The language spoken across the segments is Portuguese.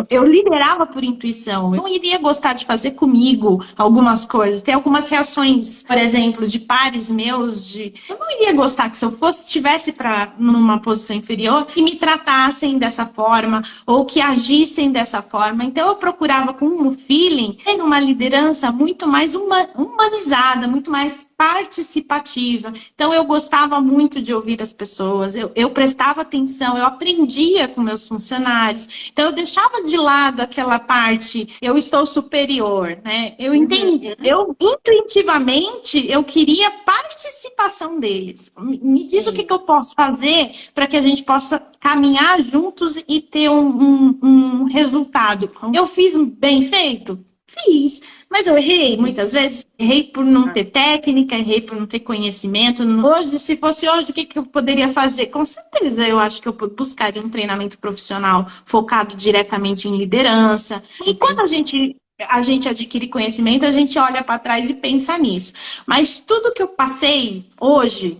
Eu liderava por intuição. Eu não iria gostar de fazer comigo algumas coisas. Tem algumas reações, por exemplo, de pares meus, eu não iria gostar que se eu estivesse numa posição inferior, que me tratassem dessa forma ou que agissem dessa forma. Então eu procurava com um feeling ter uma liderança muito mais humanizada, muito mais participativa. Então eu gostava muito de ouvir as pessoas, eu prestava atenção, eu aprendia com meus funcionários. Então eu deixava de lado aquela parte, eu estou superior, né? Eu entendi, eu intuitivamente eu queria participação deles. Me diz o que eu posso fazer para que a gente possa caminhar juntos e ter um resultado. Eu fiz bem feito? Fiz, mas eu errei muitas vezes. Errei por não ter técnica, errei por não ter conhecimento. Hoje, se fosse hoje, o que eu poderia fazer? Com certeza, eu acho que eu buscaria um treinamento profissional focado diretamente em liderança. E quando a gente adquire conhecimento, a gente olha para trás e pensa nisso. Mas tudo que eu passei hoje,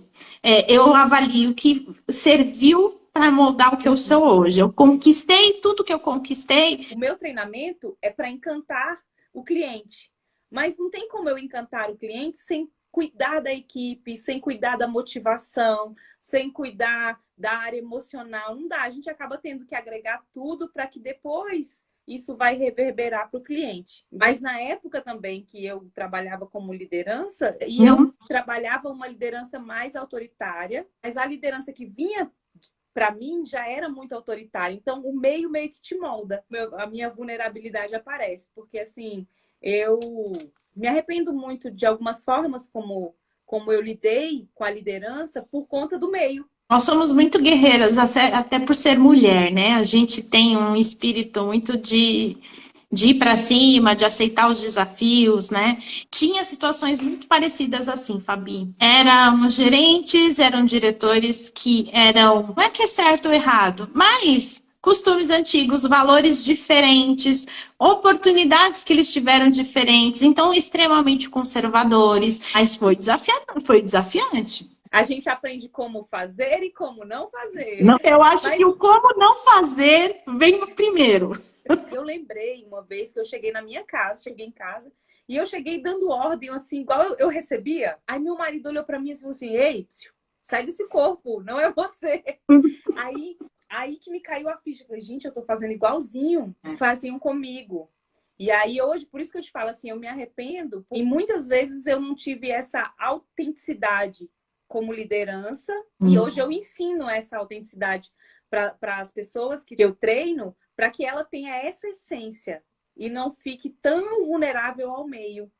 eu avalio que serviu para moldar o que eu sou hoje. Eu conquistei tudo que eu conquistei. O meu treinamento é para encantar o cliente. Mas não tem como eu encantar o cliente sem cuidar da equipe, sem cuidar da motivação, sem cuidar da área emocional. Não dá, a gente acaba tendo que agregar tudo para que depois isso vai reverberar para o cliente. Mas na época também que eu trabalhava como liderança, e eu trabalhava uma liderança mais autoritária, mas a liderança que vinha para mim já era muito autoritária. Então, o meio que te molda. A minha vulnerabilidade aparece. Porque, assim, eu me arrependo muito de algumas formas como eu lidei com a liderança por conta do meio. Nós somos muito guerreiras, até por ser mulher, né? A gente tem um espírito muito de ir para cima, de aceitar os desafios, né? Tinha situações muito parecidas assim, Fabi. Eram gerentes, eram diretores que eram, não é que é certo ou errado, mas costumes antigos, valores diferentes, oportunidades que eles tiveram diferentes, então extremamente conservadores, mas foi desafiante. A gente aprende como fazer e como não fazer. Não, eu acho que o como não fazer vem primeiro. Eu lembrei uma vez que eu cheguei em casa, e eu cheguei dando ordem, assim, igual eu recebia. Aí meu marido olhou para mim e falou assim: ei, psiu, sai desse corpo, não é você. Aí que me caiu a ficha. Eu falei, gente, eu tô fazendo igualzinho, faziam comigo. E aí hoje, por isso que eu te falo assim, eu me arrependo. E muitas vezes eu não tive essa autenticidade como liderança. E hoje eu ensino essa autenticidade para as pessoas que eu treino, para que ela tenha essa essência e não fique tão vulnerável ao meio.